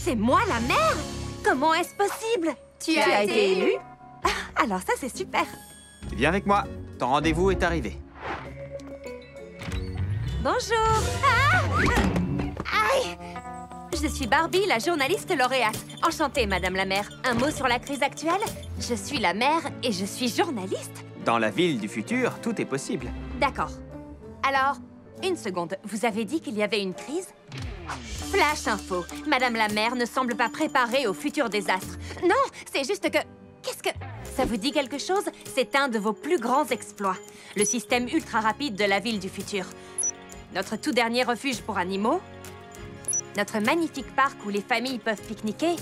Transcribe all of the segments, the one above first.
C'est moi la mère? Comment est-ce possible? Tu as été élue? Alors ça, c'est super. Viens avec moi. Ton rendez-vous est arrivé. Bonjour. Aïe! Je suis Barbie, la journaliste lauréate. Enchantée, Madame la maire. Un mot sur la crise actuelle? Je suis la maire et je suis journaliste. Dans la ville du futur, tout est possible. D'accord. Alors, une seconde. Vous avez dit qu'il y avait une crise? Flash info. Madame la maire ne semble pas préparée au futur désastre. Non, c'est juste que... Qu'est-ce que... Ça vous dit quelque chose? C'est un de vos plus grands exploits. Le système ultra rapide de la ville du futur. Notre tout dernier refuge pour animaux. Notre magnifique parc où les familles peuvent pique-niquer.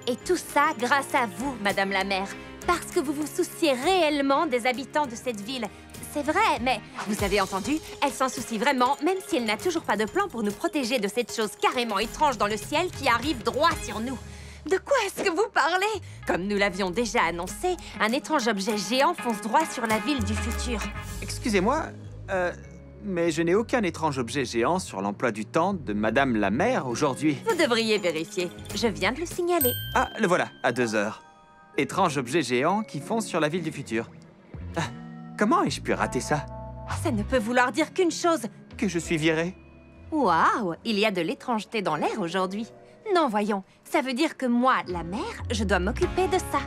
Et tout ça grâce à vous, Madame la maire. Parce que vous vous souciez réellement des habitants de cette ville. C'est vrai, mais vous avez entendu, elle s'en soucie vraiment, même si elle n'a toujours pas de plan pour nous protéger de cette chose carrément étrange dans le ciel qui arrive droit sur nous. De quoi est-ce que vous parlez? Comme nous l'avions déjà annoncé, un étrange objet géant fonce droit sur la ville du futur. Excusez-moi, mais je n'ai aucun étrange objet géant sur l'emploi du temps de Madame la maire aujourd'hui. Vous devriez vérifier. Je viens de le signaler. Ah, le voilà, à 2 heures. Étrange objet géant qui fonce sur la ville du futur. Ah, comment ai-je pu rater ça? Ça ne peut vouloir dire qu'une chose. Que je suis viré? Waouh, il y a de l'étrangeté dans l'air aujourd'hui. Non, voyons, ça veut dire que moi, la mère, je dois m'occuper de ça.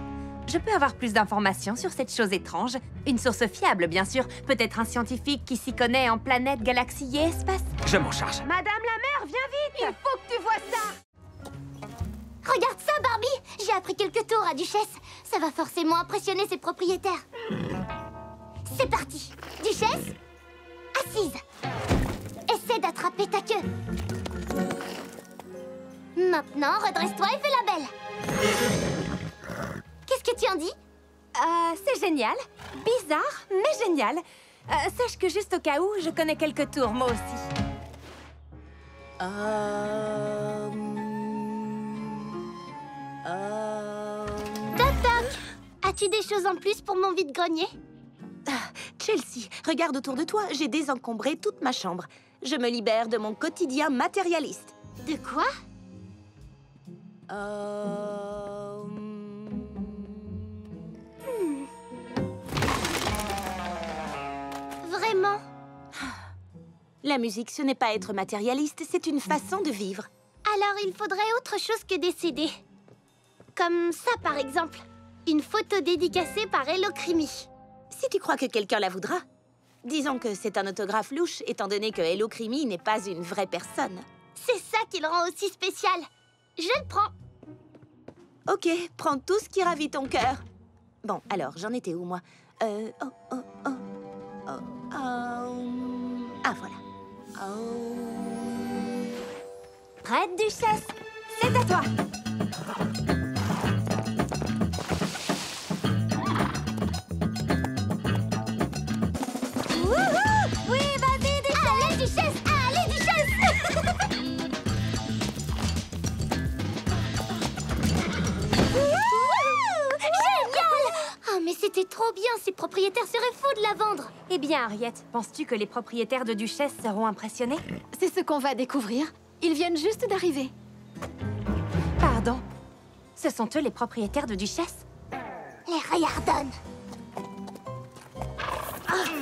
Je peux avoir plus d'informations sur cette chose étrange. Une source fiable, bien sûr. Peut-être un scientifique qui s'y connaît en planète, galaxie et espace. Je m'en charge. Madame la mère, viens vite! Il faut que tu vois ça! Regarde ça, Barbie! J'ai appris quelques tours à Duchesse. Ça va forcément impressionner ses propriétaires. C'est parti! Duchesse, assise. Essaie d'attraper ta queue. Maintenant, redresse-toi et fais la belle. Qu'est-ce que tu en dis? C'est génial. Bizarre, mais génial. Sache que juste au cas où, je connais quelques tours, moi aussi. Toc toc! As-tu des choses en plus pour mon vide-grenier? Chelsea, regarde autour de toi, j'ai désencombré toute ma chambre. Je me libère de mon quotidien matérialiste. De quoi? Vraiment? La musique, ce n'est pas être matérialiste, c'est une façon de vivre. Alors il faudrait autre chose que des CD. Comme ça, par exemple. Une photo dédicacée par Hello Creamy. Si tu crois que quelqu'un la voudra. Disons que c'est un autographe louche, étant donné que Hello Creamy n'est pas une vraie personne. C'est ça qui le rend aussi spécial. Je le prends. Ok, prends tout ce qui ravit ton cœur. Bon, alors, j'en étais où, moi? Ah, voilà. Prête, Duchesse? C'est à toi. Wouhou! Oui, vas-y, Duchesse! Allez, Duchesse! Allez, Duchesse! Wouhou! Génial! Oh, mais c'était trop bien! Ces propriétaires seraient fous de la vendre! Eh bien, Harriet, penses-tu que les propriétaires de Duchesse seront impressionnés? C'est ce qu'on va découvrir. Ils viennent juste d'arriver. Pardon. Ce sont eux les propriétaires de Duchesse? Les Riordan!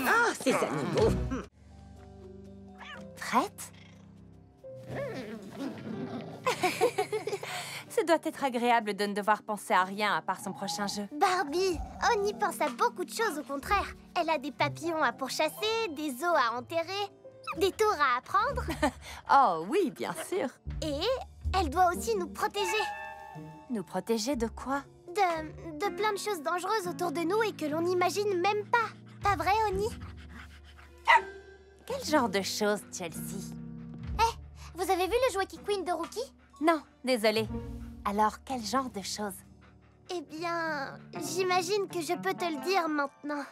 Ah, ces animaux! Prête? Ce doit être agréable de ne devoir penser à rien à part son prochain jeu. Barbie, on y pense à beaucoup de choses, au contraire. Elle a des papillons à pourchasser, des os à enterrer, des tours à apprendre. Oh oui, bien sûr. Et elle doit aussi nous protéger. Nous protéger de quoi? De plein de choses dangereuses autour de nous et que l'on n'imagine même pas. Pas vrai, Oni? Quel genre de choses, Chelsea? Vous avez vu le jouet qui Queen de Rookie? Non, désolée. Alors, quel genre de choses? Eh bien, j'imagine que je peux te le dire maintenant.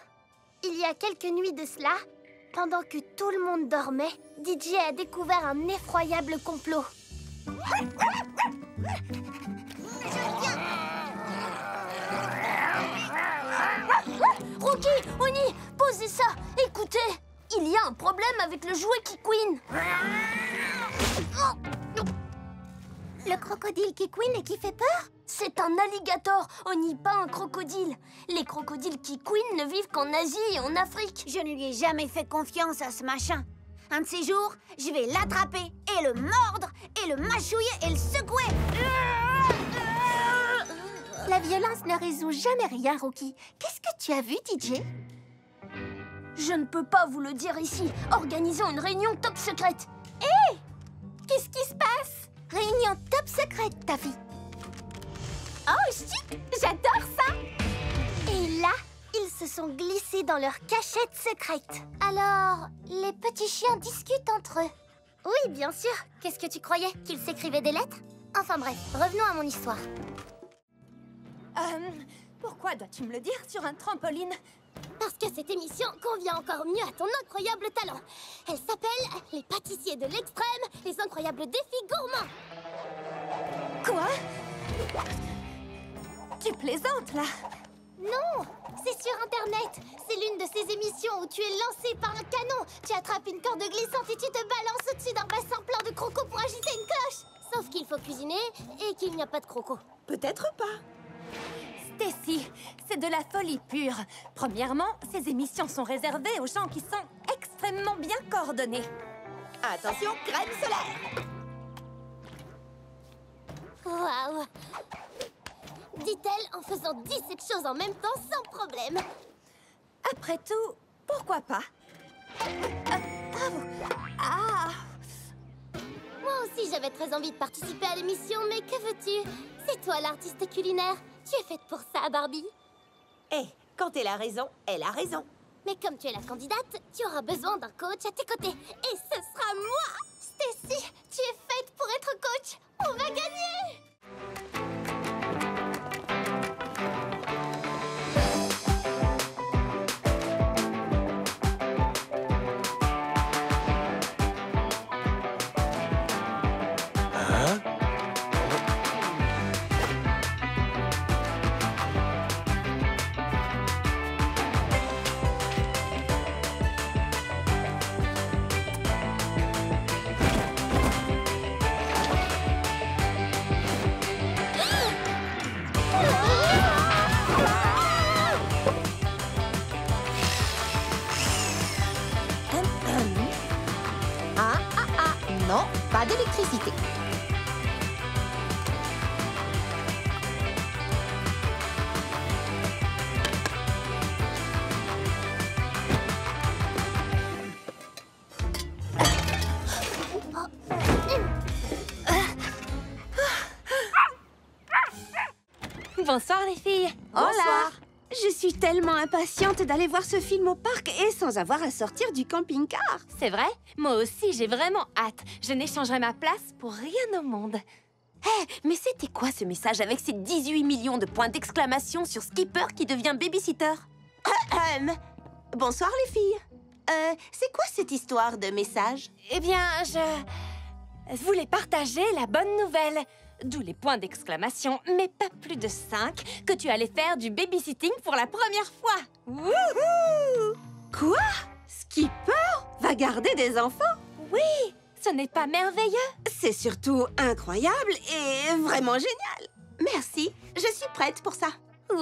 Il y a quelques nuits de cela, pendant que tout le monde dormait, DJ a découvert un effroyable complot. Rookie, Oni, posez ça. Écoutez, il y a un problème avec le jouet qui Queen. Le croco crocodile qui couine et qui fait peur? C'est un alligator, on n'y pas un crocodile. Les crocodiles qui couinent ne vivent qu'en Asie et en Afrique. Je ne lui ai jamais fait confiance à ce machin. Un de ces jours, je vais l'attraper et le mordre et le mâchouiller et le secouer. La violence ne résout jamais rien, Rookie. Qu'est-ce que tu as vu, DJ? Je ne peux pas vous le dire ici. Organisons une réunion top secrète. Hé! Qu'est-ce qui se passe? Réunion top secrète, ta fille. Oh, chut! J'adore ça! Et là, ils se sont glissés dans leur cachette secrète. Alors, les petits chiens discutent entre eux. Oui, bien sûr. Qu'est-ce que tu croyais? Qu'ils s'écrivaient des lettres? Enfin bref, revenons à mon histoire. Pourquoi dois-tu me le dire sur un trampoline? Parce que cette émission convient encore mieux à ton incroyable talent. Elle s'appelle « Les pâtissiers de l'extrême, les incroyables défis gourmands ». Quoi? Tu plaisantes, là? Non, c'est sur Internet. C'est l'une de ces émissions où tu es lancé par un canon. Tu attrapes une corde glissante et tu te balances au-dessus d'un bassin plein de crocos pour agiter une cloche. Sauf qu'il faut cuisiner et qu'il n'y a pas de crocos. Peut-être pas. Stacy, c'est de la folie pure. Premièrement, ces émissions sont réservées aux gens qui sont extrêmement bien coordonnés. Attention, crème solaire. Waouh! Dit-elle en faisant 17 choses en même temps sans problème. Après tout, pourquoi pas? Bravo! Ah! Moi aussi, j'avais très envie de participer à l'émission, mais que veux-tu? C'est toi l'artiste culinaire. Tu es faite pour ça, Barbie. Eh, quand elle a raison, elle a raison. Mais comme tu es la candidate, tu auras besoin d'un coach à tes côtés. Et ce sera moi! Stacy, tu es faite pour être coach. On va gagner! Non, pas d'électricité. Bonsoir, les filles. Bonsoir. Je suis tellement impatiente d'aller voir ce film au parc et sans avoir à sortir du camping-car. C'est vrai? Moi aussi, j'ai vraiment hâte. Je n'échangerai ma place pour rien au monde. Hé, mais c'était quoi ce message avec ces 18 millions de points d'exclamation sur Skipper qui devient babysitter? Bonsoir les filles. C'est quoi cette histoire de message? Eh bien, je voulais partager la bonne nouvelle. D'où les points d'exclamation, mais pas plus de 5, que tu allais faire du babysitting pour la première fois. Wouhou! Quoi? Skipper va garder des enfants? Oui, ce n'est pas merveilleux? C'est surtout incroyable et vraiment génial. Merci, je suis prête pour ça.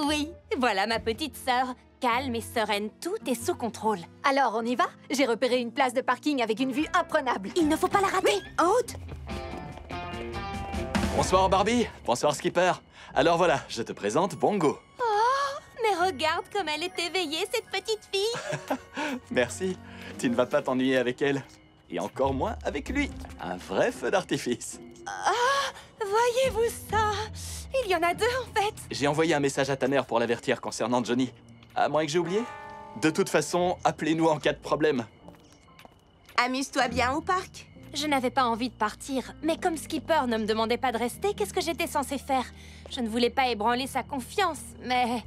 Oui, voilà ma petite sœur. Calme et sereine, tout est sous contrôle. Alors, on y va? J'ai repéré une place de parking avec une vue imprenable. Il ne faut pas la rater. En haute. Bonsoir Barbie, bonsoir Skipper. Alors voilà, je te présente Bongo. Mais regarde comme elle est éveillée, cette petite fille. Merci, tu ne vas pas t'ennuyer avec elle. Et encore moins avec lui. Un vrai feu d'artifice. Voyez-vous ça? Il y en a deux en fait. J'ai envoyé un message à ta mère pour l'avertir concernant Johnny. À moins que j'ai oublié. De toute façon, appelez-nous en cas de problème. Amuse-toi bien au parc. Je n'avais pas envie de partir, mais comme Skipper ne me demandait pas de rester, qu'est-ce que j'étais censée faire? Je ne voulais pas ébranler sa confiance, mais...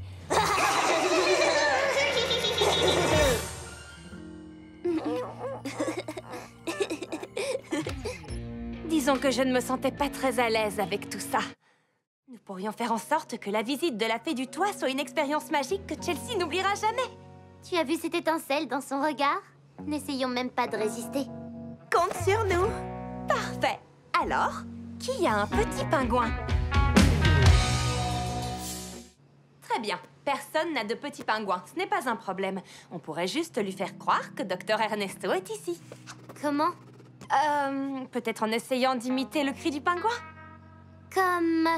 Disons que je ne me sentais pas très à l'aise avec tout ça. Nous pourrions faire en sorte que la visite de la Fée du Toit soit une expérience magique que Chelsea n'oubliera jamais. Tu as vu cette étincelle dans son regard? N'essayons même pas de résister. Compte sur nous. Parfait. Alors, Qui a un petit pingouin? Très bien. Personne n'a de petit pingouin. Ce n'est pas un problème. On pourrait juste lui faire croire que Dr Ernesto est ici. Comment? Peut-être en essayant d'imiter le cri du pingouin? Comme...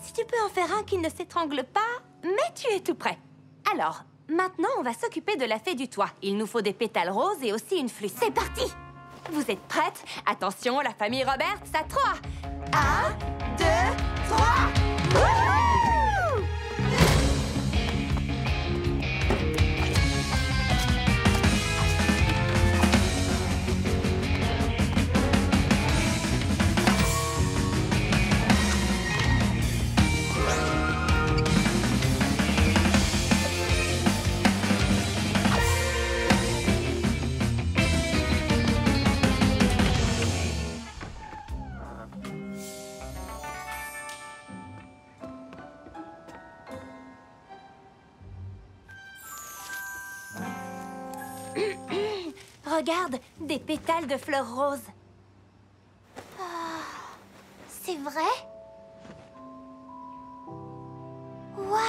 Si tu peux en faire un qui ne s'étrangle pas, mais tu es tout prêt. Alors, maintenant, on va s'occuper de la fée du toit. Il nous faut des pétales roses et aussi une flûte. C'est parti! Vous êtes prêtes? Attention, la famille Roberts, à 3. 1, 2, 3! Wouhou! Regarde, des pétales de fleurs roses. C'est vrai? Waouh!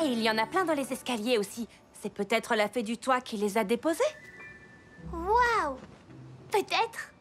Et il y en a plein dans les escaliers aussi. C'est peut-être la fée du toit qui les a déposés? Waouh! Peut-être.